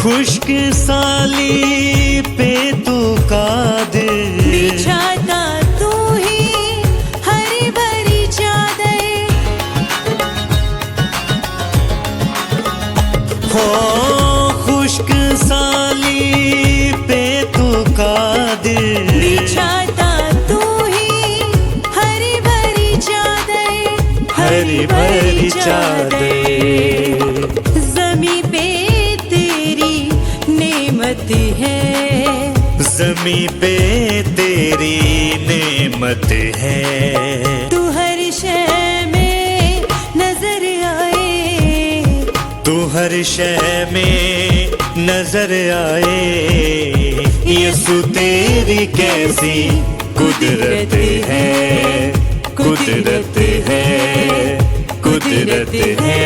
खुश्क साली पे तू कादिर, बिछाता तू ही हरी भरी चादर। हो खुश्क साली पे तू कादिर, बिछाता तू ही हरी भरी चादर, हरी भरी चादर। ज़मीं पे तेरी नेमत है, ज़मीं पे तेरी नेमत है। तू हर शय में नजर आए, तू हर शय में नजर आए। यसु तेरी कैसी कुदरत है, कुदरत है, कुदरत है।